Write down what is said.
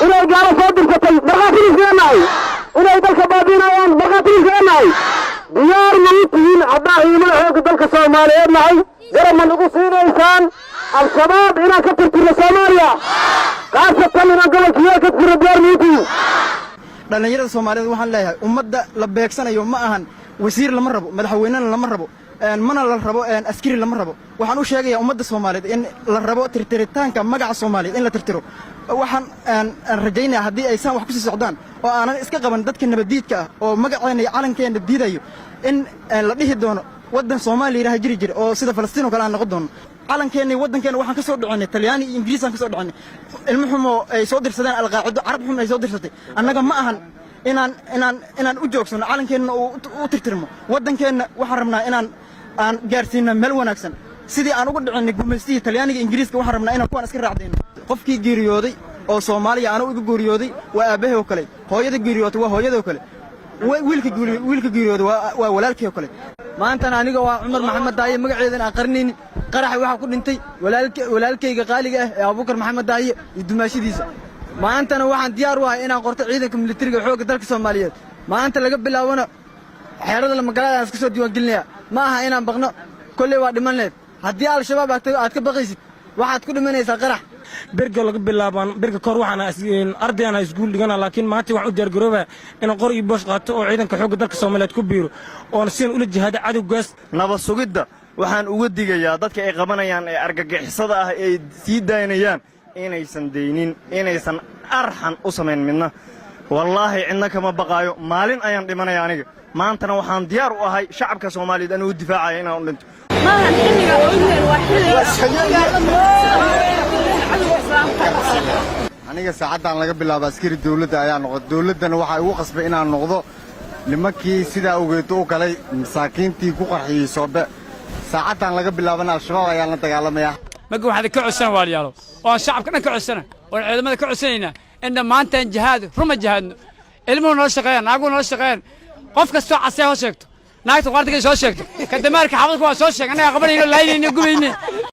إلى قال صادر فتي مرغاتين زيناي إلى دلك بابينا وان مرغاتين زيناي ديار ميتين عباهي من حوق دلك الصوماليين معي قرب من نقصين إنسان الشباب إلى كتر في الصوماليا خاصة إلى قلت هي كتر ديار ميتين dhalinyarada Soomaaliyeed waxaan leeyahay ummadda la beegsanayo ma ahan wasiir lama rabo madaxweynena lama rabo mana la rabo askari lama rabo waxaan u sheegayaa ummadda Soomaaliyeed in la rabo tirtiritaanka magaca Soomaaliyeed in la tirtiro waxaan rajaynayaa haddii ay san wax ku sii socdaan oo aanan iska qaban dadka nabadiidka ah oo magaceena iyo calankeena diidayo in la dhihi doono wadan Soomaaliya jiri jir oo sida Falastiin oo kale aan noqon doono calankeena wadankeena waxaan ka soo dhacanay Talyaani iyo Ingiriis aan ka soo dhacanay ilmuhumo ay soo dirsadeen alqaacido carab xum ay soo dirsatay annaga ma ahan inaan u joogsano calankeena u tirtirmo wadankeena waxaan rabnaa aan gaarsiino meel wanaagsan sidii aan ugu dhacanay gumaystiga Talyaaniga Ingiriiska waxaan rabnaa inaan kuwan iska raacdayno qofkii geeriyooday oo Soomaaliya aanu igu geeriyooday waa aabahay oo kale hooyada geeriyooday waa hooyada oo kale wiilka geeriyooday waa walaalkii oo kale maanta aniga waa Umar Maxamed Daaye magaceedana aan qarneen qarax waxa ku dhintay walaalkayga qaaliga ah ee Abuukar Maxamed Daaye iyo dumaashidiisa maantana waxaan diyaar u ahay inaan qorto ciidanka militariga xoogga dalka Soomaaliyeed maanta laga bilaabana xeerada la magaalada iska soo diiwaan gelinaya ma aha inaan baqno kulli waa dhimaneed haddii Al.Shabaab aad ka baqaysid waxaad ku dhimanaysaa qarax برجع لك باللابان برجع كروحنا أرضي أنا يسقول لجنا لكن ما تي واحد يرجروها إن قري باش قاتو عيدا كحوق دارك الصوماليات كبيرو ونسين أول الجهاد عدو قاس نبص جدا وحن ودي جيا ضدك إقامنا يعني أرجع حصة سيد دينيان إنا يسن دينين إنا يسن أرحن أصمن منا والله عندك ما بقايو مالين أيام دمنا يعني ما أنت وحن ديار وهاي شعبك الصومالي أنا والدفاع هنا وأنت ما هنحني قولنا aniga saacadaan laga bilaabo askari dawladda ayaa noqday dawladana waxa uu qasbay inaan noqdo nimankii sida awgeed oo kale masaakiintii ku qarxiyay soobe saacadaan laga bilaabana Al.Shabaab ayaa la dagaalamaya maga waxa ka codsan waaliyalo oo shacabka dhan ka codsana oo ciidamada ka codsanayna in maanta jihaad ruma jihaadno ilmuhu noo shaqeeyaan aagu noo shaqeeyaan qof kasta casay ho sheegto naagta qartiga soo sheegto ka damaarka xabadku waa soo sheegay anaga qabanayno laayayno gubayno